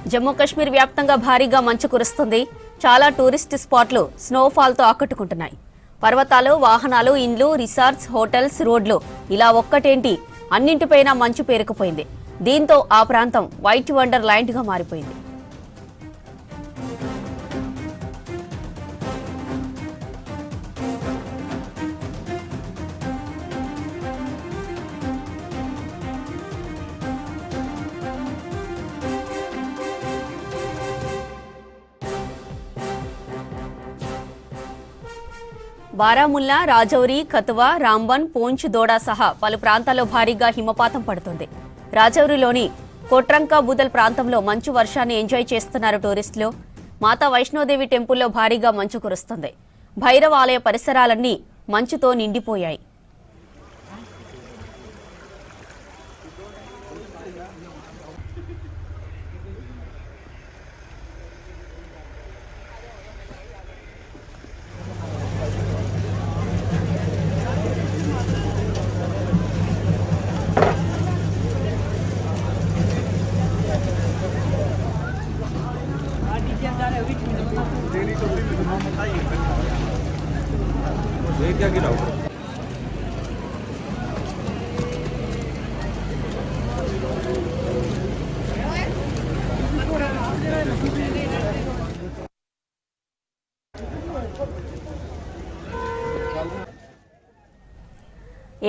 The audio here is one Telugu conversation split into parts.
జమ్మూ కశ్మీర్ వ్యాప్తంగా భారీగా మంచు కురుస్తుంది. చాలా టూరిస్ట్ స్పాట్లు స్నోఫాల్తో ఆకట్టుకుంటున్నాయి. పర్వతాలు, వాహనాలు, ఇండ్లు, రిసార్ట్స్, హోటల్స్, రోడ్లు ఇలా ఒక్కటేంటి అన్నింటిపైన మంచు పేరుకుపోయింది. దీంతో ఆ ప్రాంతం వైట్ వండర్ ల్యాండ్గా మారిపోయింది. బారాముల్లా, రాజౌరి, కతువా, రాంబన్, పూంచ్, దోడా సహా పలు ప్రాంతాల్లో భారీగా హిమపాతం పడుతుంది. రాజౌరిలోని కోట్రంకా బూదల్ ప్రాంతంలో మంచు వర్షాన్ని ఎంజాయ్ చేస్తున్నారు టూరిస్టులు. మాతా వైష్ణోదేవి టెంపుల్లో భారీగా మంచు కురుస్తుంది. భైరవ ఆలయ పరిసరాలన్నీ మంచుతో నిండిపోయాయి.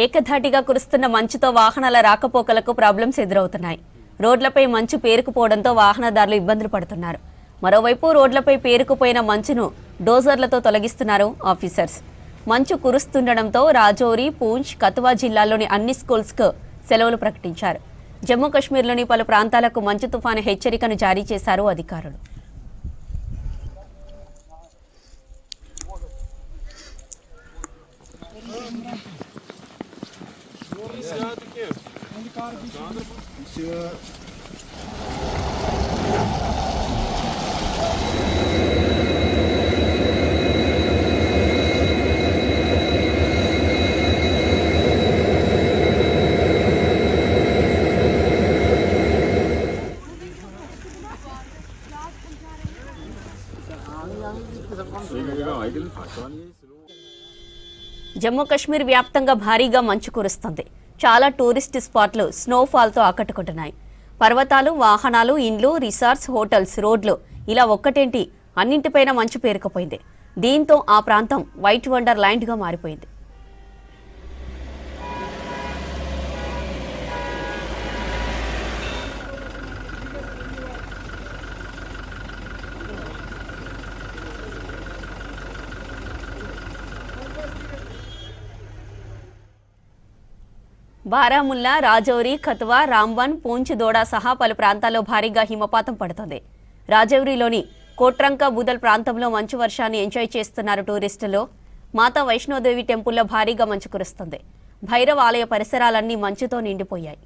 ఏకధాటిగా కురుస్తున్న మంచుతో వాహనాల రాకపోకలకు ప్రాబ్లమ్స్ ఎదురవుతున్నాయి. రోడ్లపై మంచు పేరుకుపోవడంతో వాహనదారులు ఇబ్బందులు పడుతున్నారు. మరోవైపు రోడ్లపై పేరుకుపోయిన మంచును డోజర్లతో తొలగిస్తున్నారు ఆఫీసర్స్. మంచు కురుస్తుండటంతో రాజౌరి, పూంచ్, కతువా జిల్లాల్లోని అన్ని స్కూల్స్కు సెలవులు ప్రకటించారు. జమ్మూ కశ్మీర్లోని పలు ప్రాంతాలకు మంచు తుఫాను హెచ్చరికను జారీ చేశారు అధికారులు. జమ్మూ కశ్మీర్ వ్యాప్తంగా భారీగా మంచు కురుస్తుంది. చాలా టూరిస్ట్ స్పాట్లు స్నోఫాల్తో ఆకట్టుకుంటున్నాయి. పర్వతాలు, వాహనాలు, ఇండ్లు, రిసార్ట్స్, హోటల్స్, రోడ్లు ఇలా ఒక్కటేంటి అన్నింటిపైన మంచు పేరుకుపోయింది. దీంతో ఆ ప్రాంతం వైట్ వండర్ ల్యాండ్గా మారిపోయింది. బారాముల్లా, రాజౌరి, కతువా, రాంబన్, పూంచ్, దోడా సహా పలు ప్రాంతాల్లో భారీగా హిమపాతం పడుతుంది. రాజౌరిలోని కోట్రంకా బూదల్ ప్రాంతంలో మంచు వర్షాన్ని ఎంజాయ్ చేస్తున్నారు టూరిస్టులు. మాతా వైష్ణోదేవి టెంపుల్లో భారీగా మంచు కురుస్తుంది. భైరవ ఆలయ పరిసరాలన్నీ మంచుతో నిండిపోయాయి.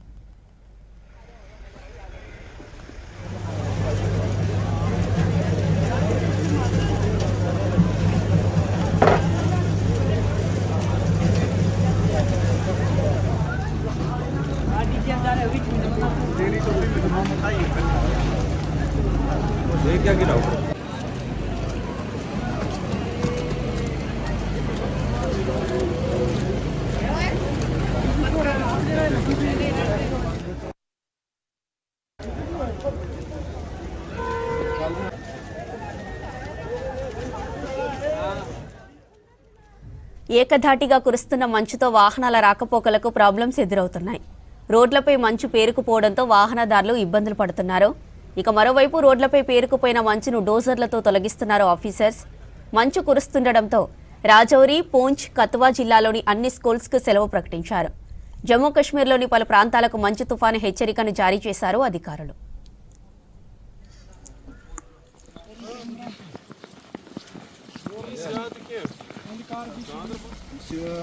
ఏకధాటిగా కురుస్తున్న మంచుతో వాహనాల రాకపోకలకు ప్రాబ్లమ్స్ ఎదురవుతున్నాయి. రోడ్లపై మంచు పేరుకుపోవడంతో వాహనదారులు ఇబ్బందులు పడుతున్నారు. ఇక మరోవైపు రోడ్లపై పేరుకుపోయిన మంచును డోజర్లతో తొలగిస్తున్నారు ఆఫీసర్స్. మంచు కురుస్తుండటంతో రాజౌరి, పూంచ్, కతువా జిల్లాలోని అన్ని స్కూల్స్కు సెలవు ప్రకటించారు. జమ్మూ కశ్మీర్లోని పలు ప్రాంతాలకు మంచు తుఫాను హెచ్చరికను జారీ చేశారు అధికారులు. Monsieur